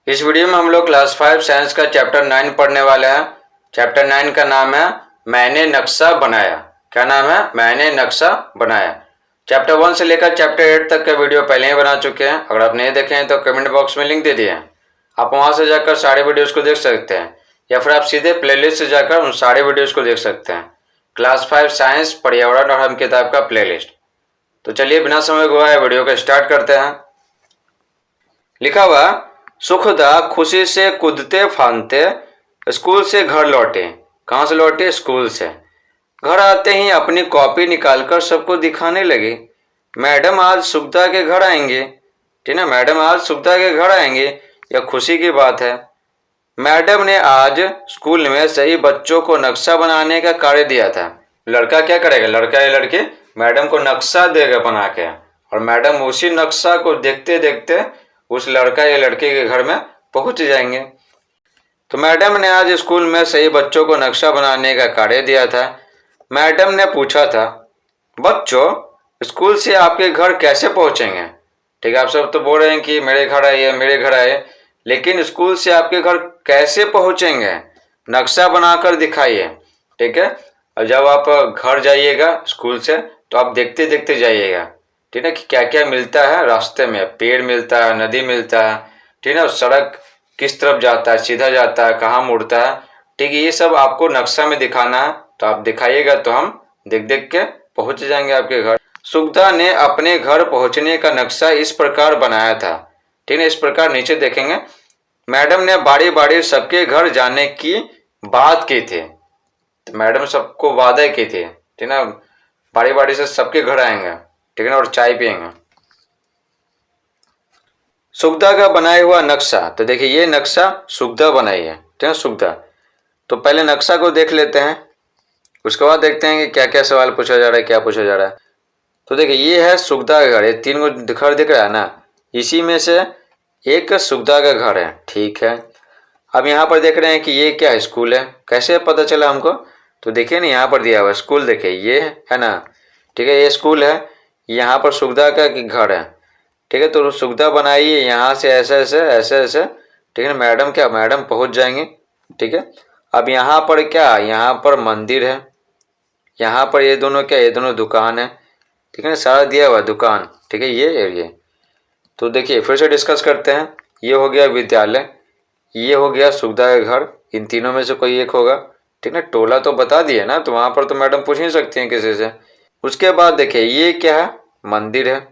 इस वीडियो में हम लोग क्लास 5 साइंस का चैप्टर 9 पढ़ने वाले हैं। चैप्टर 9 का नाम है मैंने नक्शा बनाया। क्या नाम है? मैंने नक्शा बनाया। चैप्टर 1 से लेकर चैप्टर 8 तक का वीडियो पहले ही बना चुके हैं। अगर आप नहीं देखे हैं तो कमेंट बॉक्स में लिंक दे दिए हैं, आप वहां से जाकर सारे वीडियोस को देख सकते हैं, या फिर आप सीधे प्लेलिस्ट से जाकर उन सारे वीडियोस को देख सकते हैं। क्लास 5 साइंस पर्यावरण और हम किताब का प्लेलिस्ट। तो चलिए बिना समय गवाए वीडियो को स्टार्ट करते हैं। लिखा हुआ, सुखदा खुशी से कूदते फांदते स्कूल से घर लौटे। कहाँ से लौटे? स्कूल से। घर आते ही अपनी कॉपी निकालकर सबको दिखाने लगे, मैडम आज सुखदा के घर आएंगे। ठीक ना, मैडम आज सुखदा के घर आएंगे, यह खुशी की बात है। मैडम ने आज स्कूल में सही बच्चों को नक्शा बनाने का कार्य दिया था। लड़का क्या करेगा? लड़का या लड़की मैडम को नक्शा देगा बना के, और मैडम उसी नक्शा को देखते देखते उस लड़का या लड़के के घर में पहुंच जाएंगे। तो मैडम ने आज स्कूल में सही बच्चों को नक्शा बनाने का कार्य दिया था। मैडम ने पूछा था, बच्चों स्कूल से आपके घर कैसे पहुंचेंगे? ठीक है, आप सब तो बोल रहे हैं कि मेरे घर आइए मेरे घर आइए, लेकिन स्कूल से आपके घर कैसे पहुंचेंगे? नक्शा बनाकर दिखाइए। ठीक है, और जब आप घर जाइएगा स्कूल से तो आप देखते देखते जाइएगा, ठीक है, कि क्या क्या मिलता है रास्ते में। पेड़ मिलता है, नदी मिलता है, ठीक है, सड़क किस तरफ जाता है, सीधा जाता है, कहाँ मुड़ता है, ठीक है, ये सब आपको नक्शा में दिखाना है। तो आप दिखाइएगा तो हम देख देख के पहुंच जाएंगे आपके घर। सुखदा ने अपने घर पहुंचने का नक्शा इस प्रकार बनाया था। ठीक है, इस प्रकार नीचे देखेंगे, मैडम ने बारी बारी सबके घर जाने की बात की थी। तो मैडम सबको वादा की थी, ठीक है, बारी बारी से सबके घर आएंगे, ठीक है ना, और चाय पियेंगे। सुखदा का बनाया हुआ नक्शा, तो देखिए ये नक्शा सुखदा बनाई है, ठीक है, सुखदा। तो पहले नक्शा को देख लेते हैं, उसके बाद देखते हैं कि क्या क्या सवाल पूछा जा रहा है, क्या पूछा जा रहा है। तो देखिए ये है सुखदा का घर, ये 3 घर दिख रहा है ना, इसी में से एक सुखदा का घर है। ठीक है, अब यहाँ पर देख रहे हैं कि ये क्या है? स्कूल है। कैसे पता चला हमको? तो देखिए ना, यहाँ पर दिया हुआ स्कूल, देखिए ये है ना, ठीक है, ये स्कूल है, यहाँ पर सुखदा का घर है। ठीक है, तो सुखदा बनाइए यहाँ से ऐसे ऐसे ऐसे ऐसे, ठीक है, मैडम क्या, मैडम पहुँच जाएंगे। ठीक है, अब यहाँ पर क्या, यहाँ पर मंदिर है, यहाँ पर ये दोनों क्या, ये दोनों दुकान है, ठीक है ना, सारा दिया हुआ दुकान। ठीक है, ये तो देखिए फिर से डिस्कस करते हैं। ये हो गया विद्यालय, ये हो गया सुखदा का घर, इन तीनों में से कोई एक होगा। ठीक है, टोला तो बता दिए ना, तो वहां पर तो मैडम पूछ ही सकती हैं किसी से। उसके बाद देखिए ये क्या है? मंदिर है,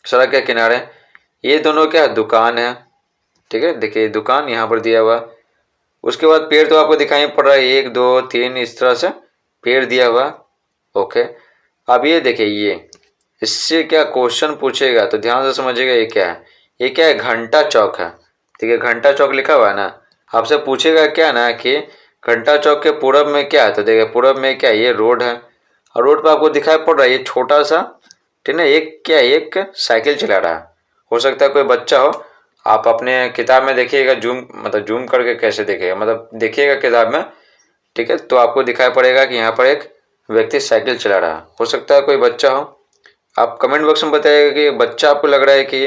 सड़क के किनारे। ये दोनों क्या है? दुकान है। ठीक है, देखिए दुकान यहाँ पर दिया हुआ। उसके बाद पेड़ तो आपको दिखाई पड़ रहा है, 1 2 3 इस तरह से पेड़ दिया हुआ। ओके, अब ये देखिए ये, इससे क्या क्वेश्चन पूछेगा तो ध्यान से समझिएगा। ये क्या है? ये क्या है? घंटा चौक है। ठीक है, घंटा चौक लिखा हुआ है ना, आपसे पूछेगा क्या ना कि घंटा चौक के पूरब में क्या है। तो देखिए पूरब में क्या, ये रोड है, और रोड पर आपको दिखाई पड़ रहा है ये छोटा सा, ठीक है, एक क्या, एक साइकिल चला रहा है। हो सकता है कोई बच्चा हो। आप अपने किताब में देखिएगा, जूम करके कैसे देखेगा, मतलब देखिएगा किताब में, ठीक है, तो आपको दिखाई पड़ेगा कि यहाँ पर एक व्यक्ति साइकिल चला रहा है। हो सकता है कोई बच्चा हो। आप कमेंट बॉक्स में बताइएगा कि बच्चा आपको लग रहा है कि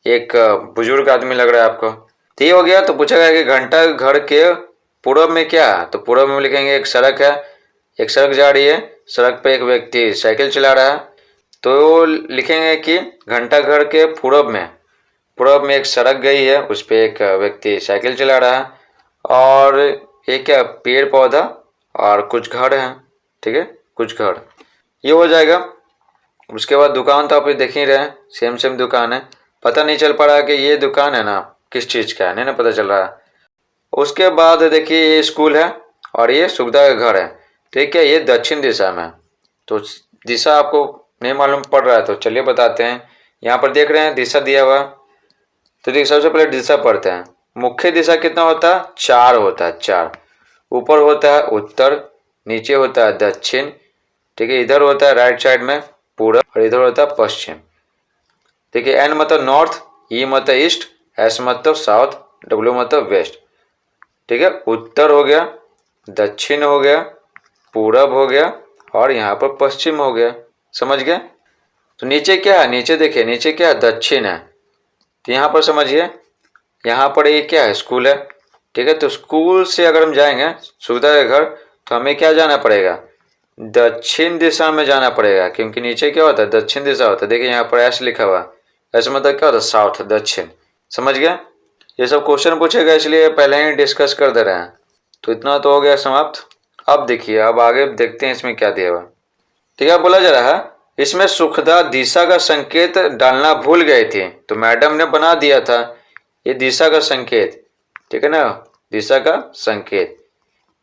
एक बुजुर्ग आदमी लग रहा है आपको। तो ये हो गया। तो पूछा गया कि घंटा घर के पूर्व में क्या है? तो पूर्व में लिखेंगे एक सड़क है, एक सड़क जा रही है, सड़क पे एक व्यक्ति साइकिल चला रहा है। तो लिखेंगे कि घंटा घर के पूर्व में एक सड़क गई है, उस पर एक व्यक्ति साइकिल चला रहा है, और एक क्या, पेड़ पौधा और कुछ घर हैं। ठीक है, कुछ घर, ये हो जाएगा। उसके बाद दुकान तो आप देख ही रहे हैं, सेम दुकान है। पता नहीं चल पा रहा कि ये दुकान है ना किस चीज़ का है, नहीं ना पता चल रहा है। उसके बाद देखिए ये स्कूल है और ये सुखदा का घर है। ठीक है, ये दक्षिण दिशा में है। तो दिशा आपको नहीं मालूम पड़ रहा है तो चलिए बताते हैं। यहाँ पर देख रहे हैं दिशा दिया हुआ। तो देखिए सबसे पहले दिशा पढ़ते हैं। मुख्य दिशा कितना होता है? 4 होता है, 4। ऊपर होता है उत्तर, नीचे होता है दक्षिण, ठीक है, इधर होता है राइट साइड में पूरब, और इधर होता है पश्चिम। देखिए एन मतलब नॉर्थ, ई मतलब ईस्ट, एस मतलब साउथ, डब्ल्यू मतलब वेस्ट। ठीक है, उत्तर हो गया, दक्षिण हो गया, पूरब हो गया, और यहाँ पर पश्चिम हो गया। समझ गए? तो नीचे क्या है? नीचे देखिए, नीचे क्या है? दक्षिण है। तो यहाँ पर समझिए यहाँ पर ये क्या है, स्कूल है, ठीक है। तो स्कूल से अगर हम जाएंगे सुखदा के घर तो हमें क्या जाना पड़ेगा, दक्षिण दिशा में जाना पड़ेगा, क्योंकि नीचे क्या होता है, दक्षिण दिशा होता है। देखिए यहाँ पर ऐसे लिखा हुआ, ऐसे मतलब क्या होता है, साउथ, दक्षिण। समझ गया, ये सब क्वेश्चन पूछेगा इसलिए पहले ही डिस्कस कर दे रहे हैं। तो इतना तो हो गया समाप्त। अब देखिए, अब आगे देखते हैं इसमें क्या दिया हुआ। ठीक है, बोला जा रहा है इसमें सुखदा दिशा का संकेत डालना भूल गए थे, तो मैडम ने बना दिया था ये दिशा का संकेत, ठीक है ना, दिशा का संकेत।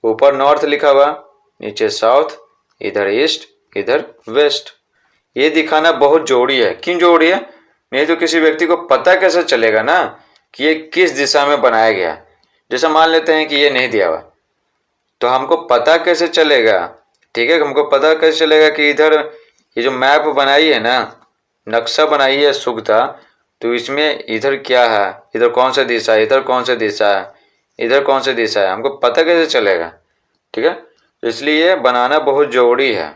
ऊपर नॉर्थ लिखा हुआ, नीचे साउथ, इधर ईस्ट, इधर वेस्ट। ये दिखाना बहुत जरूरी है। क्यों जरूरी है, नहीं तो किसी व्यक्ति को पता कैसे चलेगा ना कि ये किस दिशा में बनाया गया। जैसे मान लेते हैं कि ये नहीं दिया हुआ, तो हमको पता कैसे चलेगा, ठीक है, हमको पता कैसे चलेगा कि इधर ये जो मैप बनाई है ना, नक्शा बनाई है सुखदा, तो इसमें इधर क्या है, इधर कौन सा दिशा है, इधर कौन सा दिशा है, इधर कौन सा दिशा है, हमको पता कैसे चलेगा, ठीक है। इसलिए बनाना बहुत जरूरी है।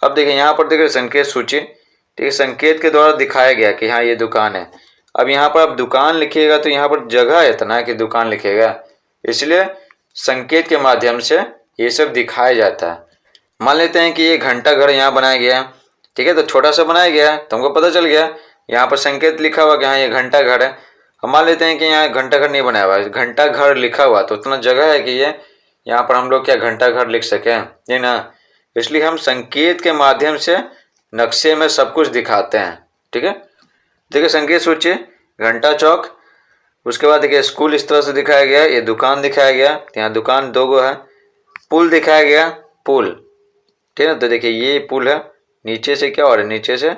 अब देखिए यहाँ पर देखिए संकेत सूची, ठीक है, संकेत के द्वारा दिखाया गया कि हाँ ये दुकान है। अब यहाँ पर आप दुकान लिखिएगा तो यहाँ पर जगह इतना है कि दुकान लिखेगा, इसलिए संकेत के माध्यम से ये सब दिखाया जाता है। मान लेते हैं कि ये घंटा घर यहाँ बनाया गया, ठीक है, तो छोटा सा बनाया गया तो हमको पता चल गया, यहाँ पर संकेत लिखा हुआ कि हाँ ये घंटा घर है। हम मान लेते हैं कि यहाँ घंटा घर नहीं बनाया हुआ है, घंटा घर लिखा हुआ, तो उतना जगह है कि ये यहाँ पर हम लोग क्या घंटा घर लिख सकें, नहीं ना। इसलिए हम संकेत के माध्यम से नक्शे में सब कुछ दिखाते हैं, ठीक है। देखिए संकेत सूची, घंटा चौक, उसके बाद देखिए स्कूल इस तरह से दिखाया गया, ये दुकान दिखाया गया, यहाँ दुकान दो गो है, पुल दिखाया गया, पुल, ठीक है। तो देखिए ये पुल है, नीचे से क्या हो रहा है, नीचे से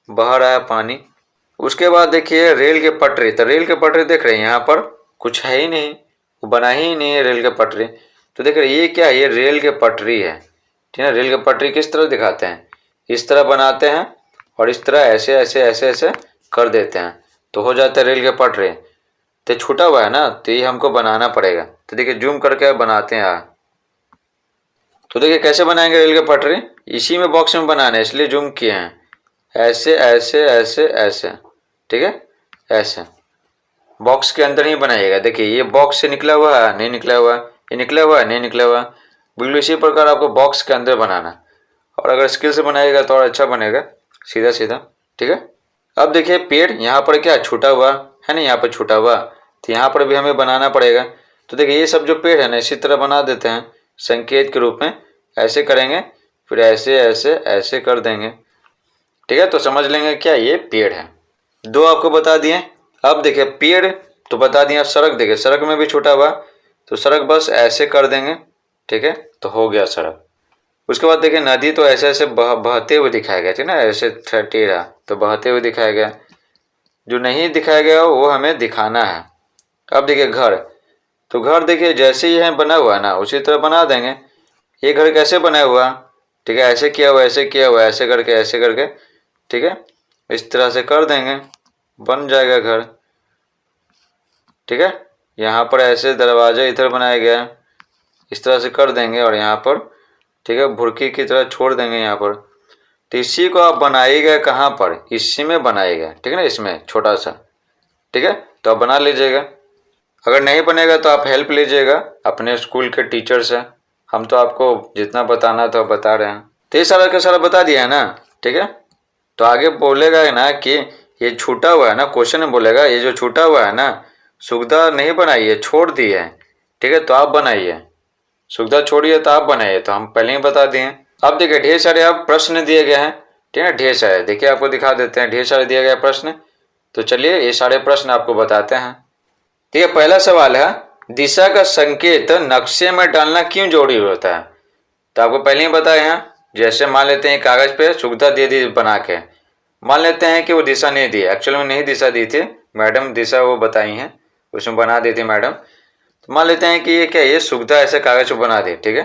बह रहा है पानी। उसके बाद देखिए रेल के पटरी, तो रेल के पटरी देख रहे हैं यहाँ पर कुछ है ही नहीं, बना ही नहीं है रेल के पटरी। तो देख रहे ये क्या है, ये रेल के पटरी है, ठीक है। रेल के पटरी किस तरह दिखाते हैं, इस तरह बनाते हैं और इस तरह ऐसे ऐसे ऐसे ऐसे कर देते हैं, तो हो जाता है रेल के पटरी। तो छूटा हुआ है ना, तो ये हमको बनाना पड़ेगा। तो देखिए जूम करके बनाते हैं। तो देखिए कैसे बनाएंगे रेल के पटरी, इसी में बॉक्स में बनाना है इसलिए जूम किए हैं, ऐसे ऐसे ऐसे ऐसे, ठीक है, ऐसे बॉक्स के अंदर ही बनाइएगा। देखिए ये बॉक्स से निकला हुआ है, नहीं निकला हुआ, ये निकला हुआ है, नहीं निकला हुआ, बिल्कुल इसी प्रकार आपको बॉक्स के अंदर बनाना। और अगर स्किल से बनाएगा तो और अच्छा बनेगा, सीधा सीधा, ठीक है। अब देखिए पेड़ यहाँ पर क्या छूटा हुआ है ना, यहाँ पर छूटा हुआ, तो यहाँ पर भी हमें बनाना पड़ेगा। तो देखिए ये सब जो पेड़ है ना इसी तरह बना देते हैं संकेत के रूप में, ऐसे करेंगे, फिर ऐसे ऐसे ऐसे कर देंगे, ठीक है। तो समझ लेंगे क्या ये पेड़ है। दो आपको बता दिए। अब देखिए पेड़ तो बता दिया, सड़क देखिए सड़क में भी छूटा हुआ, तो सड़क बस ऐसे कर देंगे, ठीक है, तो हो गया सड़क। उसके बाद देखिए नदी, तो ऐसे ऐसे बहते हुए दिखाया गया, ठीक ना, ऐसे टेढ़ा, तो बहते हुए दिखाया गया। जो नहीं दिखाया गया वो हमें दिखाना है। अब देखिए घर, तो घर देखिए जैसे ही है बना हुआ है ना उसी तरह बना देंगे। ये घर कैसे बना हुआ, ठीक है, ऐसे किया हुआ, ऐसे किया हुआ, ऐसे करके ऐसे करके, ठीक है, इस तरह से कर देंगे, बन जाएगा घर, ठीक है। यहाँ पर ऐसे दरवाजा इधर बनाया गया, इस तरह से कर देंगे, और यहाँ पर ठीक है भुरकी की तरह छोड़ देंगे यहाँ पर। तो इसी को आप बनाइएगा कहाँ पर, इसी में बनाइएगा, ठीक है ना, इसमें छोटा सा, ठीक है। तो आप बना लीजिएगा। अगर नहीं बनेगा तो आप हेल्प लीजिएगा अपने स्कूल के टीचर से, हम तो आपको जितना बताना था बता रहे हैं। तो ये सारा का सारा बता दिया है ना, ठीक है। तो आगे बोलेगा ना कि ये छूटा हुआ है ना, क्वेश्चन में बोलेगा ये जो छूटा हुआ है ना सुखदा नहीं बनाई है, छोड़ दी है, ठीक है, तो आप बनाइए। सुखदा छोड़िए तो आप बनाइए, तो हम पहले ही बता दिए। अब देखिए ढेर सारे अब प्रश्न दिए गए हैं, ठीक है, ढेर सारे, देखिए आपको दिखा देते हैं, ढेर सारे दिए गए प्रश्न। तो चलिए ये सारे प्रश्न आपको बताते हैं। ठीक है, पहला सवाल है दिशा का संकेत नक्शे में डालना क्यों जरूरी होता है। तो आपको पहले ही बताया हैं, जैसे मान लेते हैं कागज पे सुखदा दे दी बना के, मान लेते हैं कि वो दिशा नहीं दी, एक्चुअल में नहीं दिशा दी थी, मैडम दिशा वो बताई हैं, उसमें बना दी थी मैडम। तो मान लेते हैं कि ये क्या, ये सुखदा ऐसे कागज पे बना दी, ठीक है।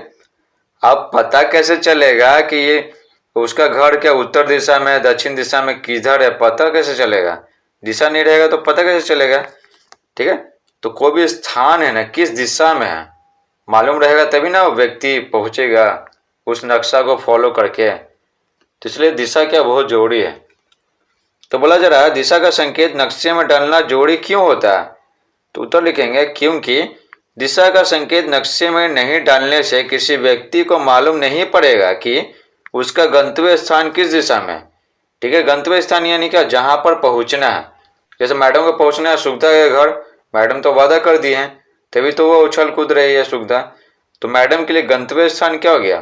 अब पता कैसे चलेगा कि ये उसका घर क्या उत्तर दिशा में, दक्षिण दिशा में किधर है, पता कैसे चलेगा, दिशा नहीं रहेगा तो पता कैसे चलेगा, ठीक है। तो कोई भी स्थान है ना किस दिशा में है मालूम रहेगा तभी ना व्यक्ति पहुंचेगा उस नक्शा को फॉलो करके। तो इसलिए दिशा क्या बहुत जरूरी है। तो बोला जा रहा है दिशा का संकेत नक्शे में डालना जरूरी क्यों होता है। तो उत्तर लिखेंगे क्योंकि दिशा का संकेत नक्शे में नहीं डालने से किसी व्यक्ति को मालूम नहीं पड़ेगा कि उसका गंतव्य स्थान किस दिशा में है। ठीक है, गंतव्य स्थान यानी क्या, जहां पर पहुंचना है। जैसे मैडम को पहुंचना है सुगधा के घर, मैडम तो वादा कर दी है, तभी तो वो उछल कूद रही है सुगधा। तो मैडम के लिए गंतव्य स्थान क्या हो गया,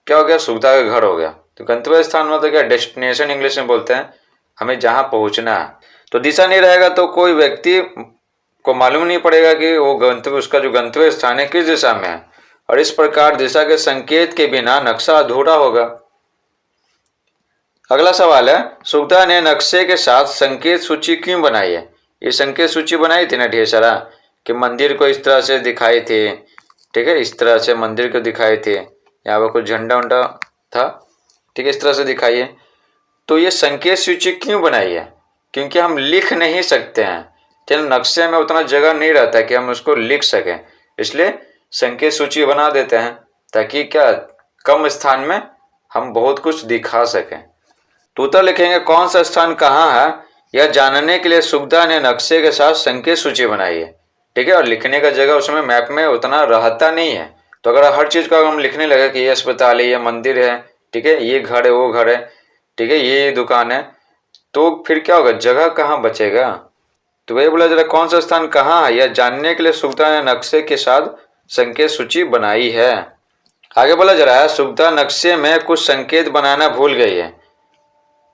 क्या हो गया, सुगधा का घर हो गया। तो गंतव्य स्थान मतलब क्या, डेस्टिनेशन इंग्लिश में बोलते हैं, हमें जहां पहुंचना है। तो दिशा नहीं रहेगा तो कोई व्यक्ति को मालूम नहीं पड़ेगा कि वो गंतव्य, उसका जो गंतव्य स्थान है किस दिशा में है, और इस प्रकार दिशा के संकेत के बिना नक्शा अधूरा होगा। अगला सवाल है, सुगधा ने नक्शे के साथ संकेत सूची क्यों बनाई है। ये संकेत सूची बनाई थी ना ढेर सारा, कि मंदिर को इस तरह से दिखाई थी, ठीक है, इस तरह से मंदिर को दिखाई थी, यहाँ पर कुछ झंडा उंडा था, ठीक है, इस तरह से दिखाई है। तो ये संकेत सूची क्यों बनाई है, क्योंकि हम लिख नहीं सकते हैं, चलो नक्शे में उतना जगह नहीं रहता है कि हम उसको लिख सकें, इसलिए संकेत सूची बना देते हैं ताकि क्या, कम स्थान में हम बहुत कुछ दिखा सकें। तो उत्तर लिखेंगे कौन सा स्थान कहाँ है, यह जानने के लिए सुगधा ने नक्शे के साथ संकेत सूची बनाई है। ठीक है, और लिखने का जगह उसमें मैप में उतना रहता नहीं है। तो अगर हर चीज को हम लिखने लगे कि ये अस्पताल है, ये मंदिर है, ठीक है, ये घर है, वो घर है, ठीक है, ये दुकान है, तो फिर क्या होगा, जगह कहाँ बचेगा। तो वही बोला जरा कौन सा स्थान कहाँ है, यह जानने के लिए सुगधा ने नक्शे के साथ संकेत सूची बनाई है। आगे बोला जा रहा है, सुगधा नक्शे में कुछ संकेत बनाना भूल गई है,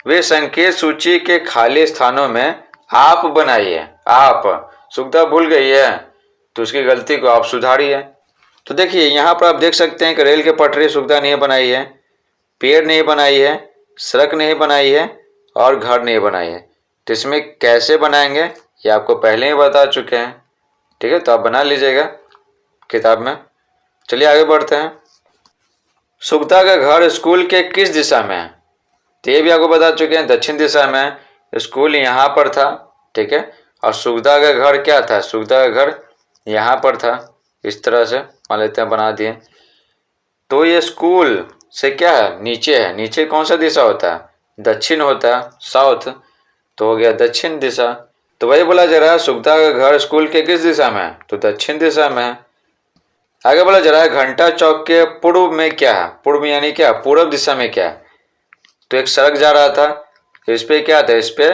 वे संकेत सूची के खाली स्थानों में आप बनाइए। आप, सुगधा भूल गई है तो उसकी गलती को आप सुधारिए। तो देखिए यहाँ पर आप देख सकते हैं कि रेल की पटरी सुगधा नहीं बनाई है, पेड़ नहीं बनाई है, सड़क नहीं बनाई है और घर नहीं बनाई है। तो इसमें कैसे बनाएंगे ये आपको पहले ही बता चुके हैं, ठीक है, तो आप बना लीजिएगा किताब में। चलिए आगे बढ़ते हैं। सुगधा का घर स्कूल के किस दिशा में है, तो ये भी आपको बता चुके हैं, दक्षिण दिशा में। स्कूल यहाँ पर था, ठीक है, और सुगधा का घर क्या था, सुगधा का घर यहाँ पर था, इस तरह से मान लेते हैं, बना दिए। तो ये स्कूल से क्या है, नीचे है, नीचे कौन सा दिशा होता है, दक्षिण होता है, साउथ, तो हो गया दक्षिण दिशा। तो वही बोला जा रहा है सुगधा का घर स्कूल के किस दिशा में है, तो दक्षिण दिशा में है। आगे बोला जा रहा है घंटा चौक के पूर्व में क्या है, पूर्व यानी क्या, पूर्व दिशा में क्या है। तो एक सड़क जा रहा था, तो इस पे क्या था, इस पे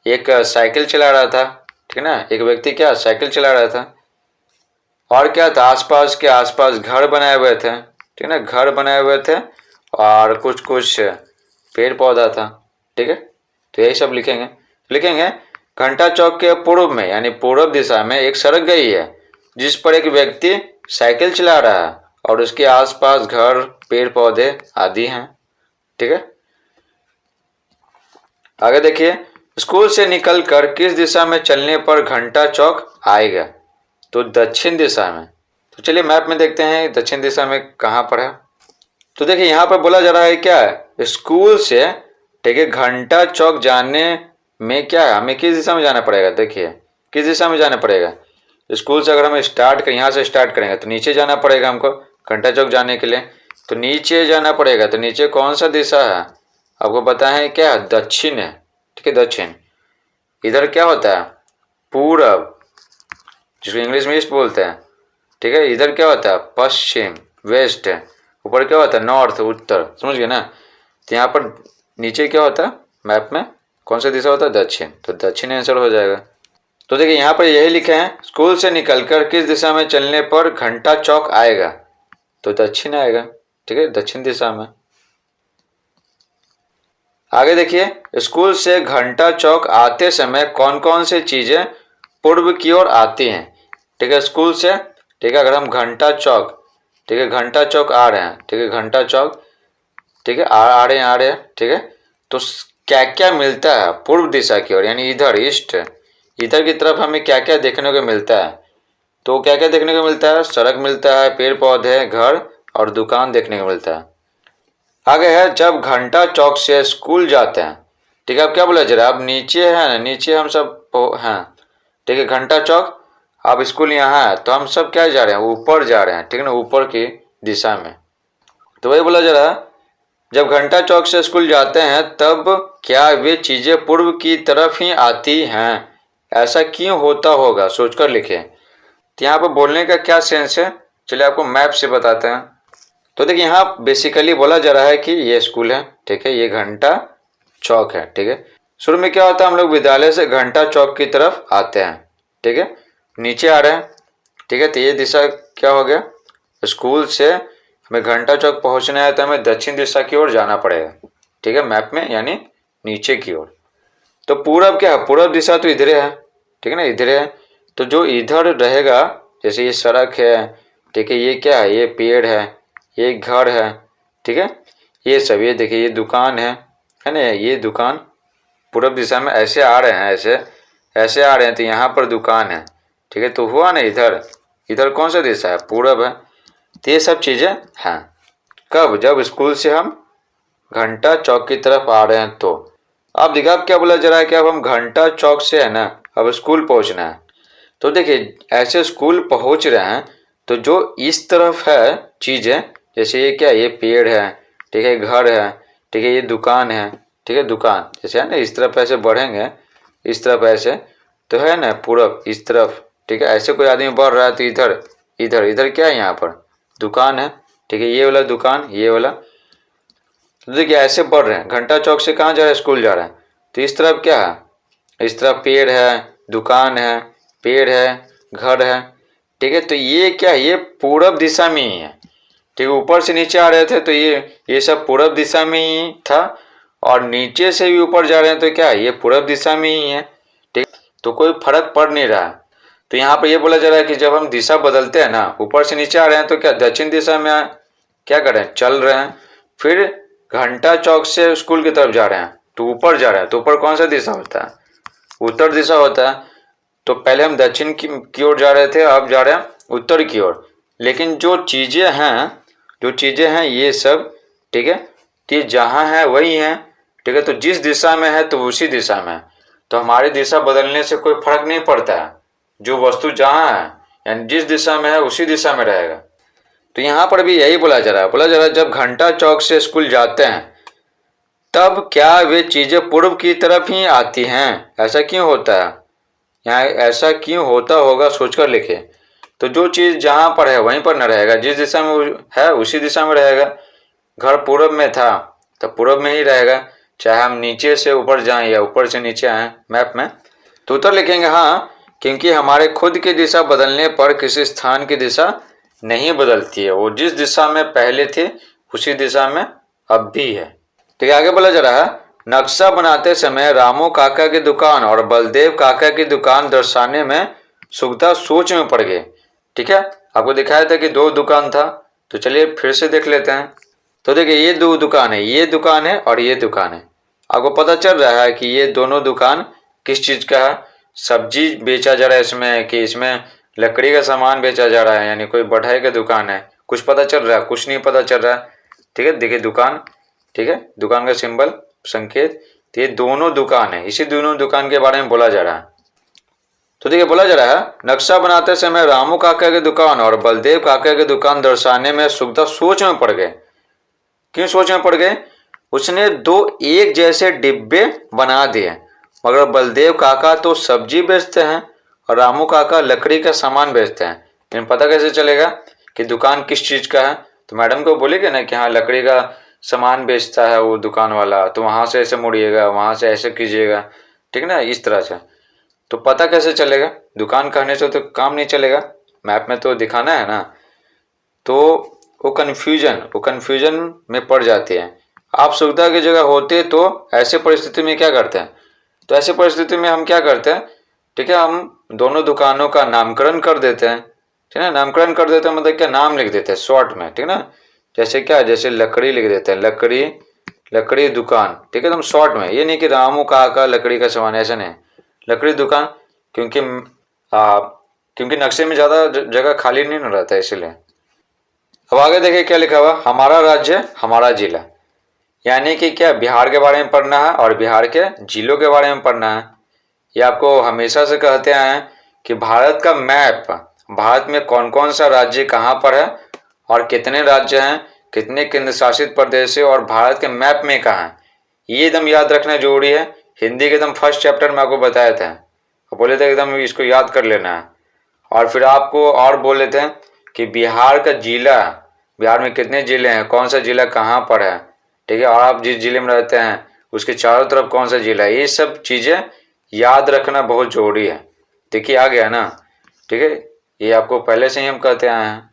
एक साइकिल चला रहा था, ठीक है ना, एक व्यक्ति क्या साइकिल चला रहा था। और क्या था, आसपास घर बनाए हुए थे, ठीक है ना, घर बनाए हुए थे और कुछ कुछ पेड़ पौधा था, ठीक है। तो यही सब लिखेंगे घंटा चौक के पूर्व में यानी पूर्व दिशा में एक सड़क गई है जिस पर एक व्यक्ति साइकिल चला रहा है और उसके आसपास घर, पेड़ पौधे आदि हैं, ठीक है। आगे देखिए, स्कूल से निकलकर किस दिशा में चलने पर घंटा चौक आएगा, तो दक्षिण दिशा में। तो चलिए मैप में देखते हैं दक्षिण दिशा में कहाँ पर है। तो देखिए यहाँ पर बोला जा रहा है क्या है, स्कूल से, ठीक है, घंटा चौक जाने में क्या है, हमें किस दिशा में जाना पड़ेगा। देखिए किस दिशा में जाना पड़ेगा, स्कूल से अगर हम स्टार्ट करें, यहाँ से स्टार्ट करेंगे तो नीचे जाना पड़ेगा हमको घंटा चौक जाने के लिए, तो नीचे जाना पड़ेगा। तो नीचे कौन सा दिशा है, आपको पता है क्या, दक्षिण है, ठीक है, दक्षिण। इधर क्या होता है, पूरब, जिसको इंग्लिश में ईस्ट बोलते हैं, ठीक है। इधर क्या होता है, पश्चिम, वेस्ट। ऊपर क्या होता है, नॉर्थ, उत्तर, समझ गए ना। तो यहाँ पर नीचे क्या होता है, मैप में कौन सा दिशा होता है, दक्षिण, तो दक्षिण आंसर हो जाएगा। तो देखिए यहाँ पर यही लिखे हैं, स्कूल से निकलकर किस दिशा में चलने पर घंटा चौक आएगा, तो दक्षिण आएगा, ठीक है, दक्षिण दिशा में। आगे देखिए, स्कूल से घंटा चौक आते समय कौन कौन से चीजें पूर्व की ओर आती हैं, ठीक है, स्कूल से, ठीक है, अगर हम घंटा चौक, ठीक है, घंटा चौक आ रहे हैं, ठीक है, घंटा चौक, ठीक है, आ रहे हैं, ठीक है, तो क्या क्या मिलता है पूर्व दिशा की ओर, यानी इधर ईस्ट, इधर की तरफ हमें क्या क्या देखने को मिलता है। तो क्या क्या देखने को मिलता है, सड़क मिलता है, पेड़ पौधे, घर और दुकान देखने को मिलता है। आगे है, जब घंटा चौक से स्कूल जाते हैं, ठीक है, अब क्या बोला जा रहा है, अब नीचे है ना, नीचे हम सब हैं, ठीक है, घंटा चौक, अब स्कूल यहाँ है, तो हम सब क्या जा रहे हैं, ऊपर जा रहे हैं, ठीक है ना, ऊपर की दिशा में। तो वही बोला जा रहा है, जब घंटा चौक से स्कूल जाते हैं तब क्या वे चीजें पूर्व की तरफ ही आती हैं, ऐसा क्यों होता होगा, सोचकर लिखें। तो यहाँ पर बोलने का क्या सेंस है, चलिए आपको मैप से बताते हैं। तो देखिए यहाँ बेसिकली बोला जा रहा है कि ये स्कूल है, ठीक है, ये घंटा चौक है, ठीक है। शुरू में क्या होता है, हम लोग विद्यालय से घंटा चौक की तरफ आते हैं, ठीक है, नीचे आ रहे हैं, ठीक है। तो ये दिशा क्या हो गया, स्कूल से हमें घंटा चौक पहुंचना है तो हमें दक्षिण दिशा की ओर जाना पड़ेगा, ठीक है, मैप में, यानी नीचे की ओर। तो पूरब क्या है, पूरब दिशा तो इधर है, ठीक है ना, इधर है। तो जो इधर रहेगा, जैसे ये सड़क है, ठीक है, ये क्या है, ये पेड़ है, ये घर है, ठीक है, ये सब, ये देखिए ये दुकान है ना, ये दुकान पूरब दिशा में ऐसे आ रहे हैं, ऐसे ऐसे आ रहे हैं, तो यहाँ पर दुकान है, ठीक है। तो हुआ ना, इधर इधर कौन सा दिशा है, पूरब है। तो ये सब चीज़ें हैं कब, जब स्कूल से हम घंटा चौक की तरफ आ रहे हैं। तो अब देखिए अब क्या बोला जा रहा है कि अब हम घंटा चौक से है ना, अब स्कूल पहुंचना है। तो देखिए ऐसे स्कूल पहुंच रहे हैं, तो जो इस तरफ है चीज़ें, जैसे ये क्या, ये पेड़ है, ठीक है, घर है, ठीक है, ये दुकान है, ठीक है, दुकान जैसे है ना, इस तरफ ऐसे बढ़ेंगे, इस तरफ ऐसे, तो है ना पूरब इस तरफ, ठीक है, ऐसे कोई आदमी बढ़ रहा है तो इधर इधर इधर क्या है, यहाँ पर दुकान है, ठीक है, ये वाला दुकान, ये वाला। तो देखिए ऐसे बढ़ रहे हैं, घंटा चौक से कहाँ जा रहे हैं, स्कूल जा रहे हैं। तो इस तरफ क्या है, इस तरफ पेड़ है, दुकान है, पेड़ है, घर है, ठीक है। तो ये क्या है, ये पूरब दिशा में ही है, ठीक है। ऊपर से नीचे आ रहे थे तो ये सब पूरब दिशा में ही था, और नीचे से भी ऊपर जा रहे हैं तो क्या है, ये पूरब दिशा में ही है, ठीक। तो कोई फर्क पड़ नहीं रहा। तो यहाँ पर ये बोला जा रहा है कि जब हम दिशा बदलते हैं ना, ऊपर से नीचे आ रहे हैं तो क्या दक्षिण दिशा में क्या कर रहे हैं, चल रहे हैं। फिर घंटा चौक से स्कूल की तरफ जा रहे हैं तो ऊपर जा रहे हैं, तो ऊपर कौन सा दिशा होता है, उत्तर दिशा होता है। तो पहले हम दक्षिण की ओर जा रहे थे, अब जा रहे हैं उत्तर की ओर। लेकिन जो चीज़ें हैं ये सब, ठीक है, ये जहाँ है वही है, ठीक है। तो जिस दिशा में है तो उसी दिशा में है, तो हमारी दिशा बदलने से कोई फर्क नहीं पड़ता है। जो वस्तु जहाँ है यानी जिस दिशा में है उसी दिशा में रहेगा। तो यहाँ पर भी यही बोला जा रहा है, जब घंटा चौक से स्कूल जाते हैं तब क्या वे चीज़ें पूर्व की तरफ ही आती हैं, ऐसा क्यों होता है, यहाँ ऐसा क्यों होता होगा सोचकर लिखे। तो जो चीज़ जहाँ पर है वहीं पर न रहेगा, जिस दिशा में है उसी दिशा में रहेगा। घर पूरब में था तो पूरब में ही रहेगा, चाहे हम नीचे से ऊपर जाएं या ऊपर से नीचे आएँ मैप में। तो उत्तर लिखेंगे हाँ, क्योंकि हमारे खुद की दिशा बदलने पर किसी स्थान की दिशा नहीं बदलती है, वो जिस दिशा में पहले थे उसी दिशा में अब भी है। तो आगे बोला जा रहा है, नक्शा बनाते समय रामू काका की दुकान और बलदेव काका की दुकान दर्शाने में सुगता सोच में पड़ गए, ठीक है। आपको दिखाया था कि दो दुकान था, तो चलिए फिर से देख लेते हैं। तो देखिए ये दो दुकान है, ये दुकान है और ये दुकान है। आपको पता चल रहा है कि ये दोनों दुकान किस चीज़ का है, सब्जी बेचा जा रहा है इसमें, कि इसमें लकड़ी का सामान बेचा जा रहा है, यानी कोई बढ़ई का दुकान है। कुछ पता चल रहा है, कुछ नहीं पता चल रहा है, ठीक है। देखिए दुकान, ठीक है, दुकान का सिंबल संकेत, तो ये दोनों दुकान है, इसी दोनों दुकान के बारे में बोला जा रहा है। तो देखिए बोला जा रहा है, नक्शा बनाते समय रामू काका की दुकान और बलदेव काका की दुकान दर्शाने में सुगता सोच में पड़ गए। क्यों सोच में पड़ गए, उसने दो एक जैसे डिब्बे बना दिए, मगर बलदेव काका तो सब्जी बेचते हैं और रामू काका लकड़ी का सामान बेचते हैं। लेकिन पता कैसे चलेगा कि दुकान किस चीज़ का है। तो मैडम को बोलेगे ना कि हाँ लकड़ी का सामान बेचता है वो दुकान वाला, तो वहाँ से ऐसे मुड़िएगा, वहाँ से ऐसे कीजिएगा, ठीक ना, इस तरह से। तो पता कैसे चलेगा, दुकान कहने से तो काम नहीं चलेगा, मैप में तो दिखाना है ना। तो वो कन्फ्यूजन में पड़ जाती है। आप सुविधा की जगह होते तो ऐसे परिस्थिति में क्या करते हैं, तो ऐसे परिस्थिति में हम क्या करते हैं, ठीक है, हम दोनों दुकानों का नामकरण कर देते हैं, ठीक है। नामकरण कर देते हैं मतलब क्या, नाम लिख देते हैं शॉर्ट में, ठीक ना। जैसे क्या, जैसे लकड़ी लिख देते हैं, लकड़ी दुकान, ठीक है, तो हम शॉर्ट में, ये नहीं कि रामू काका लकड़ी का सामान, ऐसा नहीं, लकड़ी दुकान, क्योंकि नक्शे में ज़्यादा जगह खाली नहीं रहता है, इसलिए। अब आगे देखिए क्या लिखा हुआ, हमारा राज्य हमारा जिला, यानी कि क्या, बिहार के बारे में पढ़ना है और बिहार के जिलों के बारे में पढ़ना है। ये आपको हमेशा से कहते हैं कि भारत का मैप, भारत में कौन कौन सा राज्य कहाँ पर है और कितने राज्य हैं, कितने केंद्र शासित प्रदेश है और भारत के मैप में कहाँ है, ये एकदम याद रखना जरूरी है। हिंदी के एकदम फर्स्ट चैप्टर में आपको बताया था, बोले थे एकदम इसको याद कर लेना है। और फिर आपको और बोल लेते हैं कि बिहार का जिला, बिहार में कितने ज़िले हैं, कौन सा ज़िला कहाँ पर है, ठीक है, और आप जिस ज़िले में रहते हैं उसके चारों तरफ कौन सा ज़िला है, ये सब चीज़ें याद रखना बहुत ज़रूरी है। देखिए आ गया ना, ठीक है, ये आपको पहले से ही हम कहते आए हैं।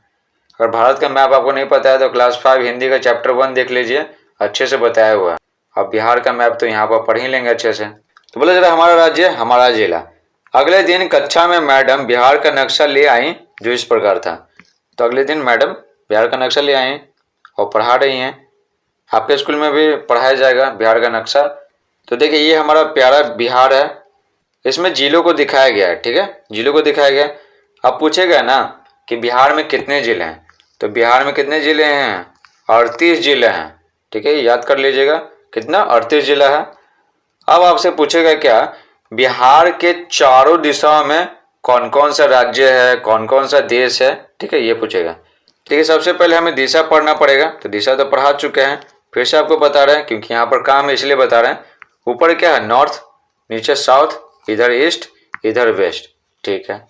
अगर भारत का मैप आपको नहीं पता है तो क्लास 5 हिंदी का चैप्टर 1 देख लीजिए, अच्छे से बताया हुआ है। अब बिहार का मैप तो यहाँ पर पढ़ ही लेंगे अच्छे से। तो बोला जरा हमारा राज्य, हमारा जिला। अगले दिन कक्षा में मैडम बिहार का नक्शा ले आई जो इस प्रकार था। तो अगले दिन मैडम बिहार का नक्शा ले आई और पढ़ा रही हैं। आपके स्कूल में भी पढ़ाया जाएगा बिहार का नक्शा। तो देखिए ये हमारा प्यारा बिहार है, इसमें जिलों को दिखाया गया है, ठीक है, जिलों को दिखाया गया। अब पूछेगा ना कि बिहार में कितने जिले हैं, तो बिहार में कितने जिले हैं, 38 जिले हैं, ठीक है, याद कर लीजिएगा कितना, 38 जिला है। अब आपसे पूछेगा क्या, बिहार के चारों दिशाओं में कौन कौन सा राज्य है, कौन कौन सा देश है, ठीक है, ये पूछेगा। ठीक है, सबसे पहले हमें दिशा पढ़ना पड़ेगा। तो दिशा तो पढ़ा चुके हैं, फिर से आपको बता रहे हैं क्योंकि यहाँ पर काम है इसलिए बता रहे हैं। ऊपर क्या है, नॉर्थ, नीचे साउथ, इधर ईस्ट, इधर वेस्ट, ठीक है।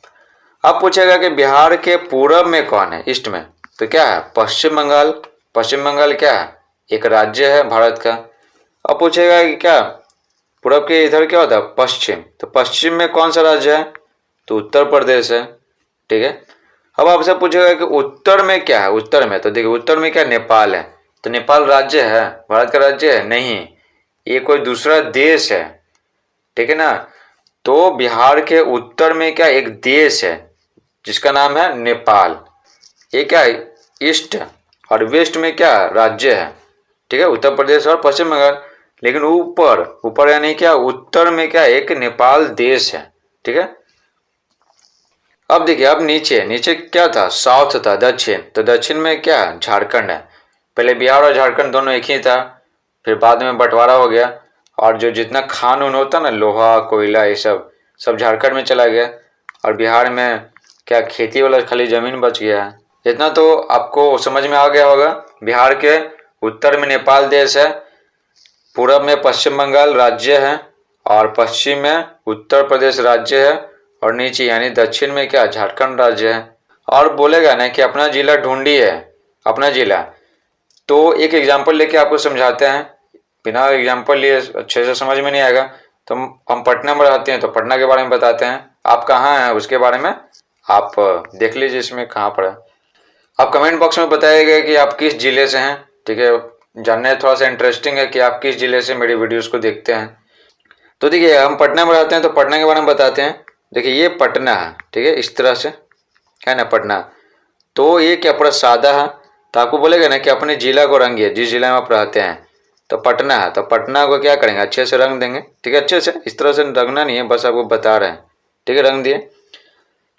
अब पूछेगा कि बिहार के पूरब में कौन है, ईस्ट में, तो क्या है, पश्चिम बंगाल। पश्चिम बंगाल क्या है, एक राज्य है भारत का। अब पूछेगा कि क्या पूरब के इधर क्या होता है, पश्चिम, तो पश्चिम में कौन सा राज्य है, तो उत्तर प्रदेश है, ठीक है। अब आपसे पूछेगा कि उत्तर में क्या है, उत्तर में, तो देखिए उत्तर में क्या, नेपाल है। तो नेपाल राज्य है, भारत का राज्य है नहीं, ये कोई दूसरा देश है, ठीक है ना। तो बिहार के उत्तर में क्या, एक देश है जिसका नाम है नेपाल। ये क्या है, ईस्ट, और वेस्ट में क्या राज्य है, ठीक है, उत्तर प्रदेश और पश्चिम बंगाल। लेकिन ऊपर, ऊपर यानी क्या, उत्तर में क्या, एक नेपाल देश है, ठीक है। अब देखिए, अब नीचे, नीचे क्या था, साउथ था, दक्षिण। तो दक्षिण में क्या, झारखंड है। पहले बिहार और झारखंड दोनों एक ही था, फिर बाद में बंटवारा हो गया, और जो जितना खान उन होता ना, लोहा कोयला ये सब झारखंड में चला गया, और बिहार में क्या खेती वाला खाली जमीन बच गया है। इतना तो आपको समझ में आ गया होगा। बिहार के उत्तर में नेपाल देश है, पूरब में पश्चिम बंगाल राज्य है, और पश्चिम में उत्तर प्रदेश राज्य है, और नीचे यानी दक्षिण में क्या, झारखंड राज्य है। और बोलेगा ना कि अपना जिला ढूंढिए, अपना जिला, तो एक एग्जाम्पल लेके आपको समझाते हैं। बिना एग्जाम्पल लिए अच्छे से समझ में नहीं आएगा। तो हम पटना में रहते हैं तो पटना के बारे में बताते हैं, आप कहाँ हैं उसके बारे में आप देख लीजिए इसमें कहाँ पर है। आप कमेंट बॉक्स में बताइएगा कि आप किस जिले से हैं, ठीक है, जानने थोड़ा सा इंटरेस्टिंग है कि आप किस जिले से मेरी वीडियोस को देखते हैं। तो देखिए हम पटना में रहते हैं तो पटना के बारे में बताते हैं। देखिए ये पटना है, ठीक है, इस तरह से है ना पटना। तो ये क्या पूरा सादा है, तो आपको बोलेगा ना कि अपने जिला को रंगिए, जिस जिले में आप रहते हैं। तो पटना है, तो पटना को क्या करेंगे, अच्छे से रंग देंगे, ठीक है, अच्छे से, इस तरह से रंगना नहीं है, बस आपको बता रहे हैं, ठीक है, रंग दिए।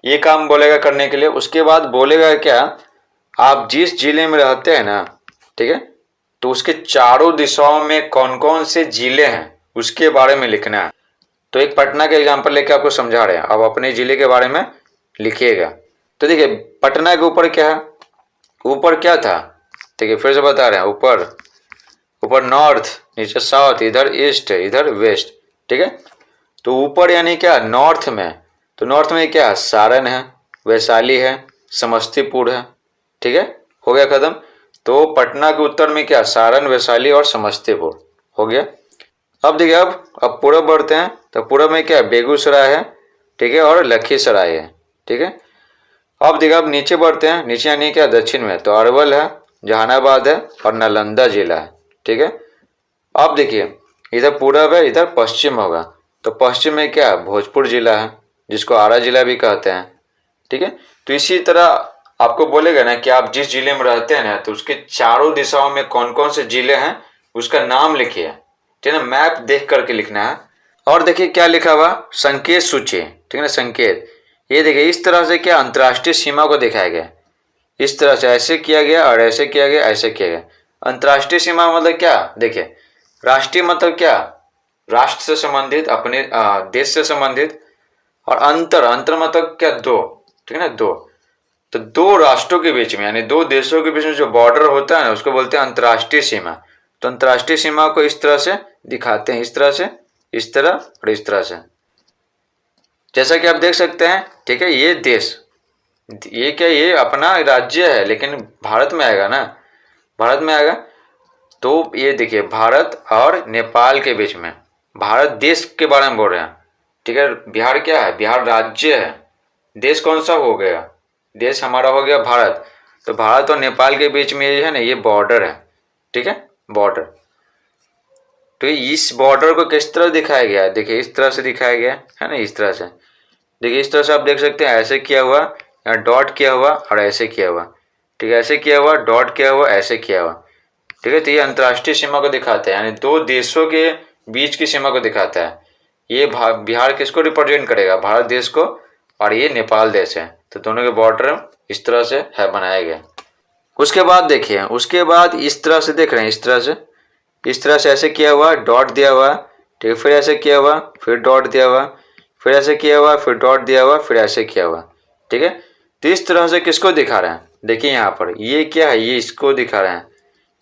ये काम बोलेगा करने के लिए। उसके बाद बोलेगा क्या, आप जिस जिले में रहते हैं ना, ठीक है, तो उसके चारों दिशाओं में कौन कौन से जिले हैं उसके बारे में लिखना है। तो एक पटना का एग्जाम्पल लेके आपको समझा रहे हैं, अब अपने जिले के बारे में लिखिएगा। तो देखिए पटना के ऊपर क्या है, ऊपर क्या था, देखिए फिर से बता रहे हैं, ऊपर, ऊपर नॉर्थ, नीचे साउथ, इधर ईस्ट, इधर वेस्ट, ठीक है। तो ऊपर यानी क्या, नॉर्थ में, तो नॉर्थ में क्या, सारण है, वैशाली है, समस्तीपुर है, ठीक है, हो गया खत्म। तो पटना के उत्तर में क्या, सारण, वैशाली और समस्तीपुर, हो गया। अब देखिए अब पूरब बढ़ते हैं, तो पूरब में क्या, बेगूसराय है, ठीक है, और लखीसराय है, ठीक है। अब देखिए अब नीचे बढ़ते हैं, नीचे यानी क्या, दक्षिण में, तो अरवल है, जहानाबाद है और नालंदा जिला है, ठीक है। अब देखिए इधर पूरब है, इधर पश्चिम होगा, तो पश्चिम में क्या, भोजपुर जिला है, जिसको आरा जिला भी कहते हैं, ठीक है। तो इसी तरह आपको बोलेगा ना कि आप जिस जिले में रहते हैं ना, तो उसके चारों दिशाओं में कौन कौन से जिले हैं उसका नाम लिखिए, ठीक है ना, मैप देख करके लिखना है। और देखिए क्या लिखा हुआ, संकेत सूची, ठीक है ना, संकेत। ये देखिए इस तरह से क्या, अंतर्राष्ट्रीय सीमा को दिखाया गया, इस तरह से ऐसे किया गया और ऐसे किया गया, ऐसे किया गया। अंतर्राष्ट्रीय सीमा मतलब क्या, देखिए राष्ट्रीय मतलब क्या, राष्ट्र से संबंधित, अपने देश से संबंधित, और अंतर, अंतर मतलब क्या, दो, ठीक है ना, दो। तो दो राष्ट्रों के बीच में यानी दो देशों के बीच में जो बॉर्डर होता है ना उसको बोलते हैं अंतर्राष्ट्रीय सीमा। तो अंतर्राष्ट्रीय सीमा को इस तरह से दिखाते हैं, इस तरह से, इस तरह और इस तरह से, जैसा कि आप देख सकते हैं, ठीक है। ये देश, ये क्या, ये अपना राज्य है लेकिन भारत में आएगा ना, भारत में आएगा। तो ये देखिए भारत और नेपाल के बीच में, भारत देश के बारे में बोल रहे हैं, ठीक है। बिहार क्या है, बिहार राज्य है। देश कौन सा हो गया, देश हमारा हो गया भारत। तो भारत और नेपाल के बीच में ये है ना, ये बॉर्डर है, ठीक है, बॉर्डर। तो इस बॉर्डर को किस तरह दिखाया गया है, देखिए इस तरह से दिखाया गया है ना, इस तरह से। देखिए इस तरह से आप देख सकते हैं, ऐसे किया हुआ, यहाँ डॉट किया हुआ और ऐसे किया हुआ, ठीक है, ऐसे किया हुआ, डॉट किया हुआ, ऐसे किया हुआ, ठीक है। तो ये अंतर्राष्ट्रीय सीमा को दिखाता है, यानी दो देशों के बीच की सीमा को दिखाता है। ये बिहार किसको रिप्रेजेंट करेगा, भारत देश को, और ये नेपाल देश है। तो दोनों के बॉर्डर इस तरह से है बनाया गया। उसके बाद देखिए, उसके बाद इस तरह से देख रहे हैं, इस तरह से ऐसे किया हुआ, डॉट दिया हुआ, ठीक है, फिर ऐसे किया हुआ, फिर डॉट दिया हुआ, फिर ऐसे किया हुआ, फिर डॉट दिया हुआ, फिर ऐसे किया हुआ, ठीक है। तो इस तरह से किसको दिखा रहे हैं, देखिए यहाँ पर ये क्या है, ये इसको दिखा रहे हैं,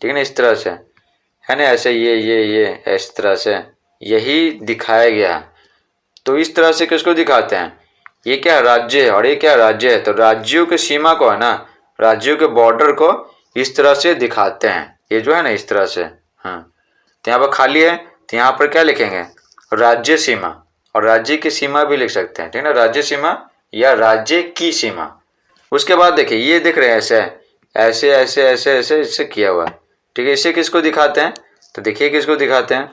ठीक है ना, इस तरह से है ना, ऐसे ये इस तरह से यही दिखाया गया है। तो इस तरह से किसको दिखाते हैं, ये क्या राज्य है और ये क्या राज्य है। तो राज्यों की सीमा को है ना, राज्यों के बॉर्डर को इस तरह से दिखाते हैं, ये जो है ना इस तरह से। हाँ, तो यहाँ पर खाली है, तो यहाँ पर क्या लिखेंगे, राज्य सीमा, और राज्य की सीमा भी लिख सकते हैं, ठीक है ना, राज्य सीमा या राज्य की सीमा। उसके बाद देखिए ये दिख रहे हैं, ऐसे ऐसे ऐसे ऐसे ऐसे इससे किया हुआ, ठीक है। इसे किसको दिखाते हैं, तो देखिए किसको दिखाते हैं,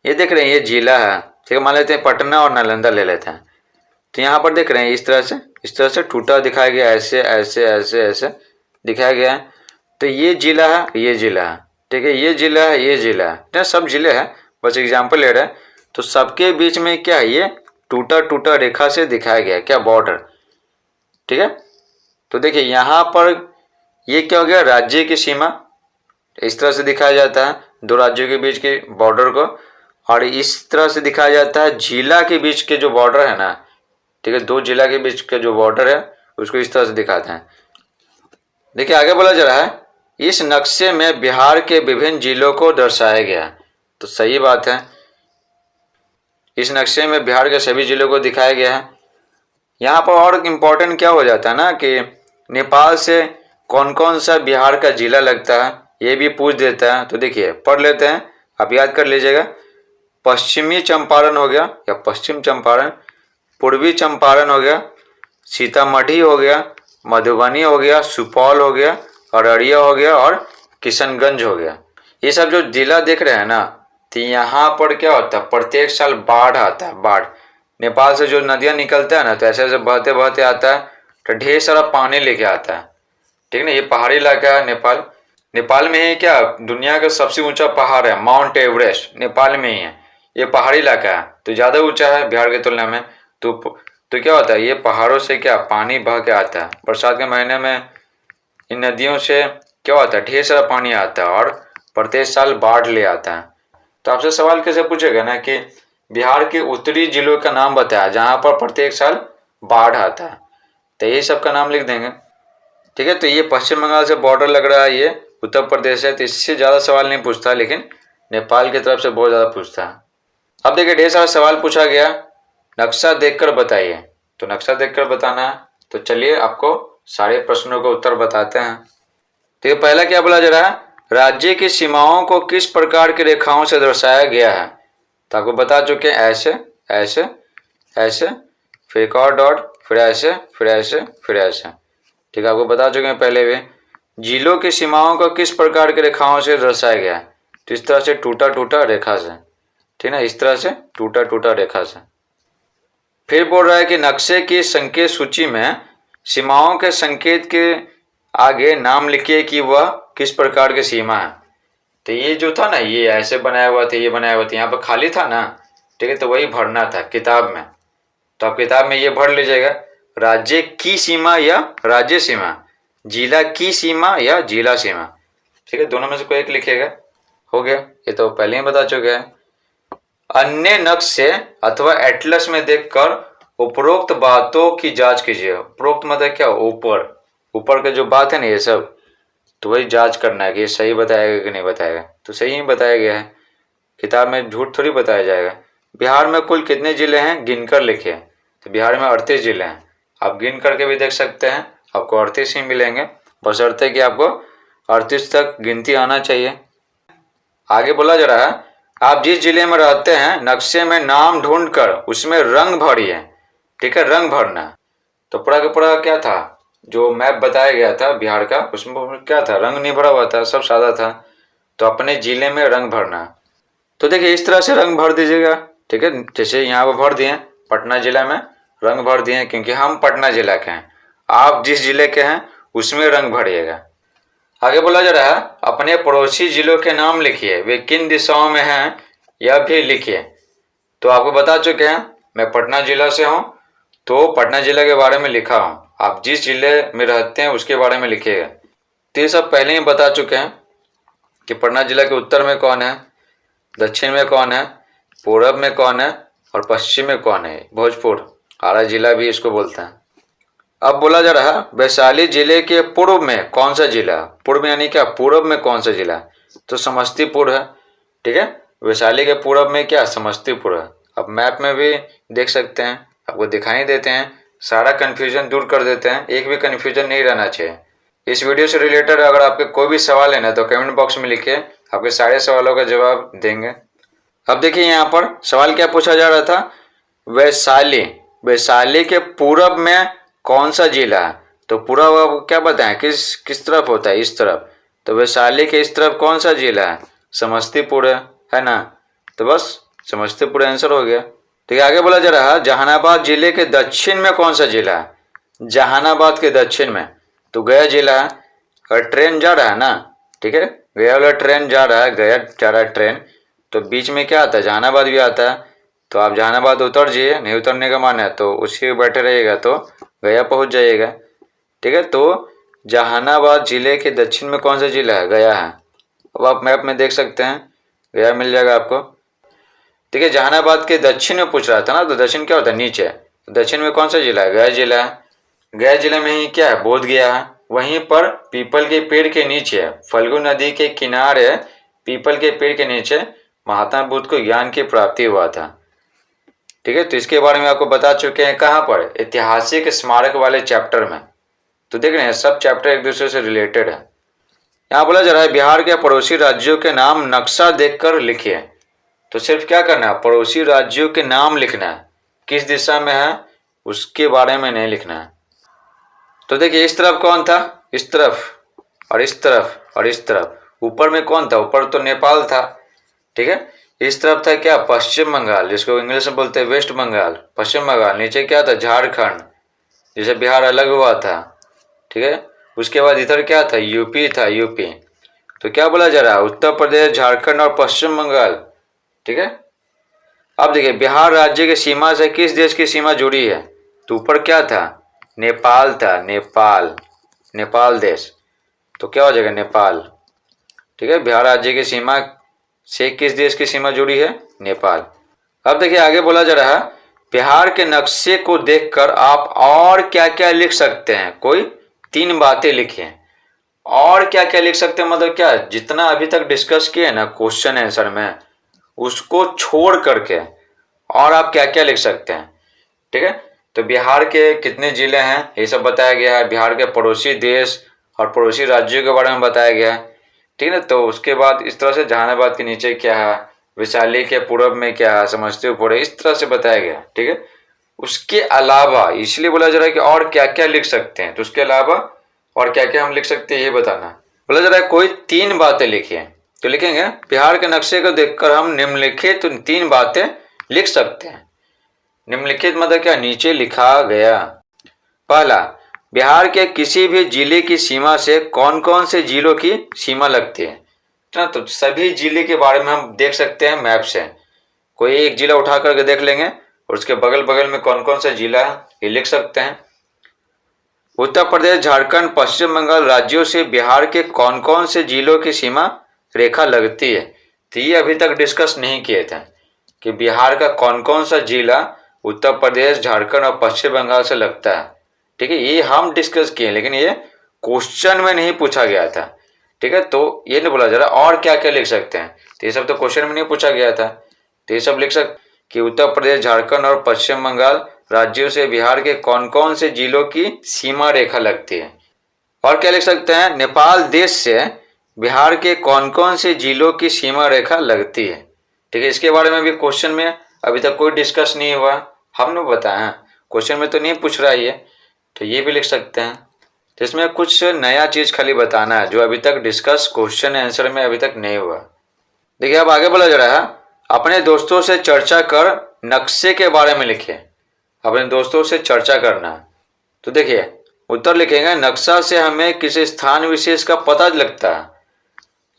ये देख रहे हैं, ये जिला है, ठीक है, मान लेते हैं पटना और नालंदा ले लेते हैं। तो यहाँ पर देख रहे हैं इस तरह से टूटा दिखाया गया, ऐसे ऐसे ऐसे ऐसे दिखाया गया है। तो ये जिला है, ये जिला है, ठीक है, ये जिला है, ये जिला है, ठीक है, सब जिले हैं, बस एग्जाम्पल ले रहे हैं। तो सबके बीच में क्या है, ये टूटा टूटा रेखा से दिखाया गया, क्या, बॉर्डर, ठीक है। तो देखिए यहाँ पर ये क्या हो गया, राज्य की सीमा, इस तरह से दिखाया जाता है दो राज्यों के बीच के बॉर्डर को, और इस तरह से दिखाया जाता है जिला के बीच के जो बॉर्डर है ना, ठीक है, दो जिला के बीच का जो बॉर्डर है उसको इस तरह से दिखाते हैं। देखिए आगे बोला जा रहा है, इस नक्शे में बिहार के विभिन्न जिलों को दर्शाया गया। तो सही बात है, इस नक्शे में बिहार के सभी जिलों को दिखाया गया है। यहाँ पर और इम्पोर्टेंट क्या हो जाता है ना, कि नेपाल से कौन कौन सा बिहार का जिला लगता है ये भी पूछ देता है। तो देखिए पढ़ लेते हैं, आप याद कर लीजिएगा। पश्चिमी चंपारण हो गया या पश्चिम चंपारण, पूर्वी चंपारण हो गया, सीतामढ़ी हो गया, मधुबनी हो गया, सुपौल हो गया, अररिया हो गया और किशनगंज हो गया। ये सब जो जिला देख रहे हैं ना, तो यहाँ पर क्या होता है, प्रत्येक साल बाढ़ आता है, बाढ़। नेपाल से जो नदियाँ निकलता है ना, तो ऐसे ऐसे बहते बहते आता है, तो ढेर सारा पानी लेके आता है, ठीक ना। ये पहाड़ी इलाका है नेपाल, नेपाल में ही क्या दुनिया का सबसे ऊंचा पहाड़ है माउंट एवरेस्ट, नेपाल में ही है। ये पहाड़ी इलाका है तो ज़्यादा ऊंचा है बिहार की तुलना में। तो क्या होता है, ये पहाड़ों से क्या पानी बह के आता है, बरसात के महीने में इन नदियों से क्या होता है, ढेर सारा पानी आता है और प्रत्येक साल बाढ़ ले आता है। तो आपसे सवाल कैसे पूछेगा ना कि बिहार के उत्तरी जिलों का नाम बताया जहाँ पर प्रत्येक साल बाढ़ आता है, तो ये सब का नाम लिख देंगे, ठीक है। तो ये पश्चिम बंगाल से बॉर्डर लग रहा है, ये उत्तर प्रदेश है, तो इससे ज़्यादा सवाल नहीं पूछता, लेकिन नेपाल की तरफ से बहुत ज़्यादा पूछता है। अब देखिए ढेर सारा सवाल पूछा गया, नक्शा देखकर बताइए। तो नक्शा देखकर बताना है, तो चलिए आपको सारे प्रश्नों का उत्तर बताते हैं। तो ये पहला क्या बोला जा रहा है, राज्य की सीमाओं को किस प्रकार की रेखाओं से दर्शाया गया है। तो आपको बता चुके हैं, ऐसे ऐसे ऐसे, फिर एक और डॉट, फिर ऐसे फिर ऐसे फिर ऐसे, ठीक है, आपको बता चुके हैं पहले भी। जिलों की सीमाओं को किस प्रकार की रेखाओं से दर्शाया गया है, तो इस तरह से टूटा टूटा रेखा से, ठीक है, इस तरह से टूटा टूटा रेखा से। फिर बोल रहा है कि नक्शे की संकेत सूची में सीमाओं के संकेत के आगे नाम लिखिए कि वह किस प्रकार की सीमा है। तो ये जो था ना, ये ऐसे बनाया हुआ था, ये बनाया हुआ था, यहाँ पर खाली था ना, ठीक है, तो वही भरना था किताब में। तो आप किताब में ये भर लीजिएगा, राज्य की सीमा या राज्य सीमा, जिला की सीमा या जिला सीमा, ठीक है, दोनों में से कोई एक लिखिएगा, हो गया। ये तो पहले ही बता चुके हैं। अन्य नक्शे अथवा एटलस में देखकर उपरोक्त बातों की जांच कीजिए। उपरोक्त मतलब क्या, ऊपर ऊपर के जो बात है ना ये सब, तो वही जांच करना है कि ये सही बताएगा कि नहीं बताएगा। तो सही ही बताया गया है, किताब में झूठ थोड़ी बताया जाएगा। बिहार में कुल कितने जिले हैं गिनकर लिखिए। तो बिहार में 38 जिले हैं, आप गिन करके भी देख सकते हैं आपको 38 ही मिलेंगे, बशर्ते कि आपको 38 तक गिनती आना चाहिए। आगे बोला जा रहा है, आप जिस जिले में रहते हैं नक्शे में नाम ढूंढकर उसमें रंग भरिए। ठीक है, रंग भरना। तो पूरा का पूरा क्या था, जो मैप बताया गया था बिहार का, उसमें क्या था, रंग नहीं भरा हुआ था, सब सादा था। तो अपने जिले में रंग भरना। तो देखिए इस तरह से रंग भर दीजिएगा। ठीक है, जैसे यहाँ पर भर दिए पटना जिला में रंग भर दिए, क्योंकि हम पटना जिला के हैं। आप जिस जिले के हैं उसमें रंग भरिएगा। आगे बोला जा रहा है, अपने पड़ोसी जिलों के नाम लिखिए, वे किन दिशाओं में हैं यह भी लिखिए। तो आपको बता चुके हैं, मैं पटना जिला से हूँ, तो पटना जिला के बारे में लिखा हूँ। आप जिस जिले में रहते हैं उसके बारे में लिखिएगा। तो ये सब पहले ही बता चुके हैं कि पटना जिला के उत्तर में कौन है, दक्षिण में कौन है, पूरब में कौन है और पश्चिम में कौन है। भोजपुर, आरा जिला भी इसको बोलते हैं। अब बोला जा रहा है, वैशाली जिले के पूर्व में कौन सा जिला, पूर्व यानी क्या, पूरब में कौन सा जिला, तो समस्तीपुर है। ठीक है, वैशाली के पूरब में क्या, समस्तीपुर है। अब मैप में भी देख सकते हैं, आपको दिखाई देते हैं, सारा कन्फ्यूजन दूर कर देते हैं, एक भी कन्फ्यूजन नहीं रहना चाहिए। इस वीडियो से रिलेटेड अगर आपके कोई भी सवाल है ना तो कमेंट बॉक्स में लिखिए, आपके सारे सवालों का जवाब देंगे। अब देखिए यहाँ पर सवाल क्या पूछा जा रहा था, वैशाली के पूरब में कौन सा जिला है। तो पूरब आपको क्या बताएं, किस तरफ होता है, इस तरफ। तो वैशाली के इस तरफ कौन सा जिला है, समस्तीपुर है ना। तो बस समस्तीपुर आंसर हो गया। ठीक है, आगे बोला जा रहा है, जहानाबाद जिले के दक्षिण में कौन सा जिला है। जहानाबाद के दक्षिण में तो गया जिला है। और ट्रेन जा रहा है ना, ठीक है, गया वाला ट्रेन जा रहा है, गया जा रहा है ट्रेन, तो बीच में क्या आता है, जहानाबाद भी आता है। तो आप जहानाबाद उतर जाइए, नहीं उतरने का मन है तो उसी में बैठे रहिएगा तो गया पहुंच जाइएगा। ठीक है, तो जहानाबाद जिले के दक्षिण में कौन सा जिला है, गया है। अब आप मैप में देख सकते हैं, गया मिल जाएगा आपको। ठीक है, जहानाबाद के दक्षिण में पूछ रहा था ना, तो दक्षिण क्या होता है, नीचे। तो दक्षिण में कौन सा जिला है, गया जिला है। गया जिले में ही क्या है, बोध गया है। वहीं पर पीपल के पेड़ के नीचे, फल्गु नदी के किनारे पीपल के पेड़ के नीचे महात्मा बुद्ध को ज्ञान की प्राप्ति हुआ था। ठीक है, तो इसके बारे में आपको बता चुके हैं, कहाँ पर, ऐतिहासिक स्मारक वाले चैप्टर में। तो देख रहे हैं सब चैप्टर एक दूसरे से रिलेटेड है। यहाँ बोला जा रहा है, बिहार के पड़ोसी राज्यों के नाम नक्शा देखकर लिखिए। तो सिर्फ क्या करना है, पड़ोसी राज्यों के नाम लिखना है, किस दिशा में है उसके बारे में नहीं लिखना है। तो देखिए इस तरफ कौन था, इस तरफ और इस तरफ और इस तरफ। ऊपर में कौन था, ऊपर तो नेपाल था। ठीक है, इस तरफ था क्या, पश्चिम बंगाल, जिसको इंग्लिश में बोलते हैं वेस्ट बंगाल, पश्चिम बंगाल। नीचे क्या था, झारखंड, जिसे बिहार अलग हुआ था। ठीक है, उसके बाद इधर क्या था, यूपी था, यूपी। तो क्या बोला जा रहा है, उत्तर प्रदेश, झारखंड और पश्चिम बंगाल। ठीक है, अब देखिए बिहार राज्य की सीमा से किस देश की सीमा जुड़ी है। तो ऊपर क्या था, नेपाल था, नेपाल देश। तो क्या हो जाएगा, नेपाल। ठीक है, बिहार राज्य की सीमा से किस देश की सीमा जुड़ी है, नेपाल। अब देखिए आगे बोला जा रहा है, बिहार के नक्शे को देखकर आप और क्या क्या लिख सकते हैं, कोई 3 बातें लिखिए। और क्या क्या लिख सकते हैं मतलब क्या, जितना अभी तक डिस्कस किए ना क्वेश्चन आंसर में, उसको छोड़ करके और आप क्या क्या लिख सकते हैं। ठीक है, तो बिहार के कितने जिले हैं ये सब बताया गया है, बिहार के पड़ोसी देश और पड़ोसी राज्यों के बारे में बताया गया है। ठीक है, तो उसके बाद इस तरह से जहानाबाद के नीचे क्या है, वैशाली के पूर्व में क्या है, समस्तीपुर है, इस तरह से बताया गया। ठीक है, उसके अलावा इसलिए बोला जा रहा है कि और क्या क्या लिख सकते हैं, तो उसके अलावा और क्या क्या हम लिख सकते हैं ये बताना। बोला जा रहा है कोई 3 बातें लिखिए। तो लिखेंगे, बिहार के नक्शे को देखकर हम निम्नलिखित 3 बातें लिख सकते हैं। निम्नलिखित मतलब क्या, नीचे लिखा गया। पहला, बिहार के किसी भी जिले की सीमा से कौन कौन से जिलों की सीमा लगती है। तो सभी जिले के बारे में हम देख सकते हैं मैप से। कोई एक जिला उठा करके देख लेंगे और उसके बगल बगल में कौन कौन सा जिला है ये लिख सकते हैं। उत्तर प्रदेश, झारखंड, पश्चिम बंगाल राज्यों से बिहार के कौन कौन से जिलों की सीमा रेखा लगती है। तो ये अभी तक डिस्कस नहीं किए थे कि बिहार का कौन कौन सा जिला उत्तर प्रदेश, झारखंड और पश्चिम बंगाल से लगता है। ठीक है, ये हम डिस्कस किए लेकिन ये क्वेश्चन में नहीं पूछा गया था। ठीक है, तो ये नहीं बोला जा रहा और क्या क्या लिख सकते हैं, तो ये सब तो क्वेश्चन में नहीं पूछा गया था। तो ये सब लिख सकते कि उत्तर प्रदेश, झारखंड और पश्चिम बंगाल राज्यों से बिहार के कौन कौन से जिलों की सीमा रेखा लगती है। और क्या लिख सकते हैं, नेपाल देश से बिहार के कौन कौन से जिलों की सीमा रेखा लगती है। ठीक है, इसके बारे में भी क्वेश्चन में अभी तक कोई डिस्कस नहीं हुआ, हमने बताया, क्वेश्चन में तो नहीं पूछ रहा है ये, तो ये भी लिख सकते हैं। तो इसमें कुछ नया चीज खाली बताना है जो अभी तक डिस्कस क्वेश्चन आंसर में अभी तक नहीं हुआ। देखिए अब आगे बोला जा रहा है, अपने दोस्तों से चर्चा कर नक्शे के बारे में लिखिए। अपने दोस्तों से चर्चा करना, तो देखिए उत्तर लिखेंगे, नक्शा से हमें किसी स्थान विशेष का पता लगता है,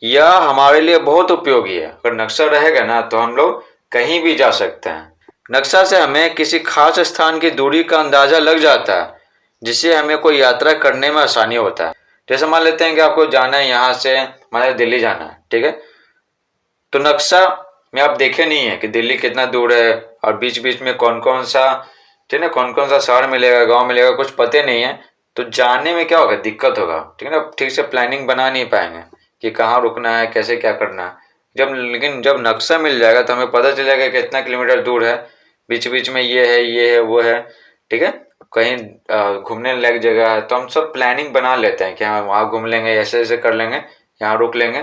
यह हमारे लिए बहुत उपयोगी है। अगर नक्शा रहेगा ना तो हम लोग कहीं भी जा सकते हैं। नक्शा से हमें किसी खास स्थान की दूरी का अंदाजा लग जाता है, जिससे हमें कोई यात्रा करने में आसानी होता है। जैसे मान लेते हैं कि आपको जाना है यहाँ से, मान दिल्ली जाना है, ठीक है, तो नक्शा में आप देखे नहीं है कि दिल्ली कितना दूर है और बीच बीच में कौन कौन सा, ठीक है ना, कौन कौन सा शहर मिलेगा, गांव मिलेगा, कुछ पते नहीं है, तो जाने में क्या होगा, दिक्कत होगा, ठीक है ना, ठीक से प्लानिंग बना नहीं पाएंगे कि कहाँ रुकना है, कैसे क्या करना है। लेकिन जब नक्शा मिल जाएगा तो हमें पता चलेगा कि कितना किलोमीटर दूर है, बीच बीच में ये है वो है, ठीक है, कहीं घूमने लायक जगह है, तो हम सब प्लानिंग बना लेते हैं कि हाँ वहाँ घूम लेंगे, ऐसे ऐसे कर लेंगे, यहाँ रुक लेंगे,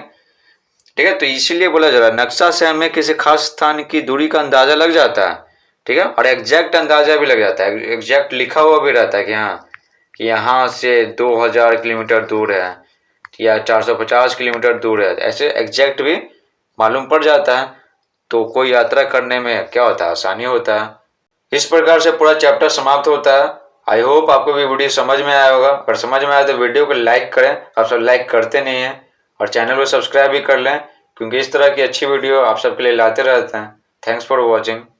ठीक है। तो इसीलिए बोला जा रहा है नक्शा से हमें किसी खास स्थान की दूरी का अंदाजा लग जाता है, ठीक है, और एग्जैक्ट अंदाजा भी लग जाता है, एग्जैक्ट लिखा हुआ भी रहता है कि हाँ कि यहाँ से 2000 किलोमीटर दूर है या 450 किलोमीटर दूर है, ऐसे एग्जैक्ट भी मालूम पड़ जाता है। तो कोई यात्रा करने में क्या होता है, आसानी होता है। इस प्रकार से पूरा चैप्टर समाप्त होता है। आई होप आपको भी वीडियो समझ में आया होगा। अगर समझ में आया तो वीडियो को लाइक करें, आप सब लाइक करते नहीं हैं, और चैनल को सब्सक्राइब भी कर लें, क्योंकि इस तरह की अच्छी वीडियो आप सबके लिए लाते रहते हैं। Thanks for watching.